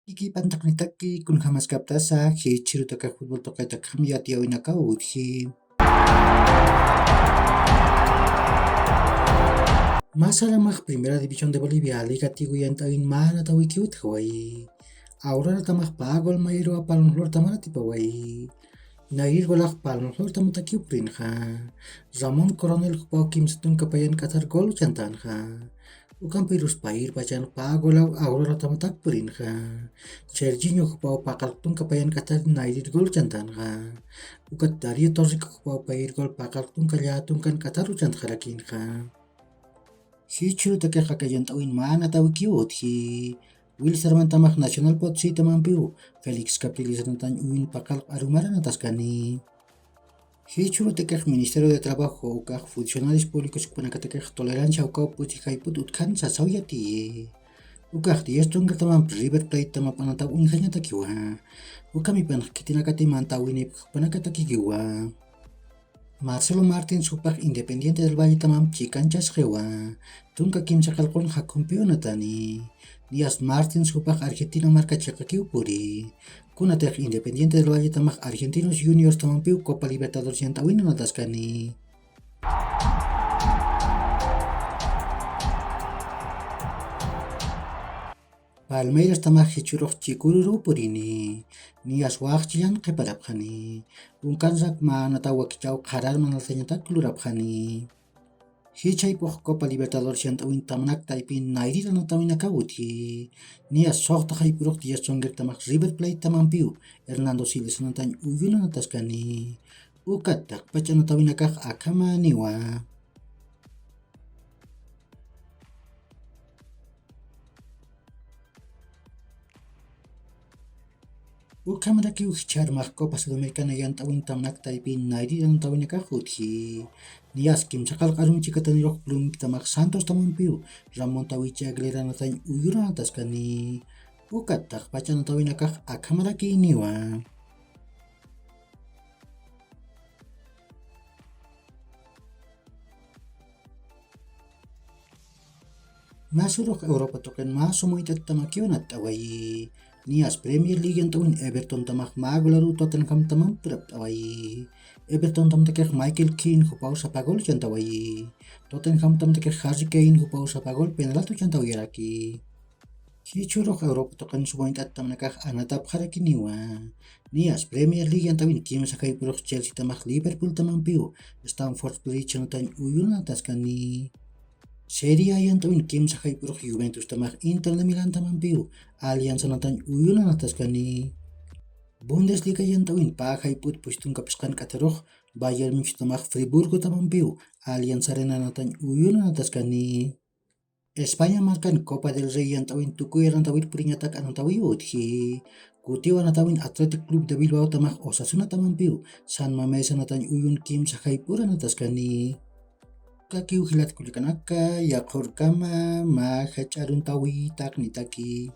Iki pantak nitaki kun hamas kaptasa hi chiru taka futbol toka tak hamiyat yawina kaut hi Masalamah Primera División de Bolivia Liga Tiguyan tawin mana tawi kiut hawai Aurora tamah pagol mayro apalon hlor tamana tipawai Nair golak palon hlor tamata kiuprin ha Ramon Coronel hupau kim setun kapayan katar gol cantan ha Ukan pirus pair bacan pagolau Aurora tamatak purin ha Serginho hupau pakal tun kapayan katar nair gol cantan ha Ukat Dario Torrik hupau pair gol pakal tun kalyatun kan katar ucant harakin ha Hichu take hakayan tawin mana tawi kiut hi Will Serman tamak nasional pot si tamampiu Felix Capriles tan uin pakal arumaran atas kani Hichu take Ministerio de Trabajo ukah funcionarios públicos panakatakeh tolerancia ukau puti haiput utkan sasawiyati ukah dias tong tamam River Plate tama panataw unkanya takiwa ukami panakitinakati mantawini panakatakiwa Marcelo Martins supak Independiente del Valle tamam chikanchas hewa tunka kim sakalkon hakumpionatani Díaz Martins supak Argentina marca chakakiu puri kunatek Independiente del Valle tamak Argentinos Juniors tamampiu Copa Libertadores yang tawin nataskani Palmeiras tamak hichurok chikururu purini Nias wakchian keparapkhani unkansak manatawa kichau qarar manaltanyata klurapkhani Hichay poh Copa Libertadores yang tawin tamanak taipin nairi na tawin nakawuti Nias sokta haipurok dias songger tamak River Plate tamampiu Hernando Siles nantan uyuna nataskani ukat tak pacha natawin nakak akama niwa Ukamadaki ukichar mak Copa Sudamericana yang tawin tamanak taipin nairi na tawin nakahuti Nias kim sakal karung chikatanirok plum tamak Santos tamampiu Ramon tawicha aglera natan uyuna nataskani ukat tak pacha natawin nakak akamadaki niwa Masurok Europa token masumoitat tamakionat awai Nias Premier League yang tawin Everton tamak magularu Tottenham tamam prap awai Everton tam tekek Michael Keane hupau sapagol chantawai Tottenham tam tekek Harry Kane hupau sapagol penalatu chantawiraki Hichurok Europa token sumoitat tamanakak anatap harakiniwa Nias Premier League yang tawin kim sakai purok Chelsea tamak Liverpool tamampiu Stamford Bridge chantan uyuna ataskani Serie A yang tawin kim sakai purok Juventus tamak Inter de Milan tamampiu Alianza natan uyuna nataskani Bundesliga yang tawin pakai put pustun kapuskan katerok Bayern Munich tamak Friburgo tamampiu Alianza Arena natan uyuna nataskani Espanya markan Copa del Rey yang tawin tuku yang tawin perinyatak anong tawi uthi Kutiwa natawin Athletic Club de Bilbao tamak Osasuna tamampiu San Mamesa natan uyun kim sakai pura nataskani Kaki uhilat kulikanaka yakor kama ma hacharun tawi tak nitaki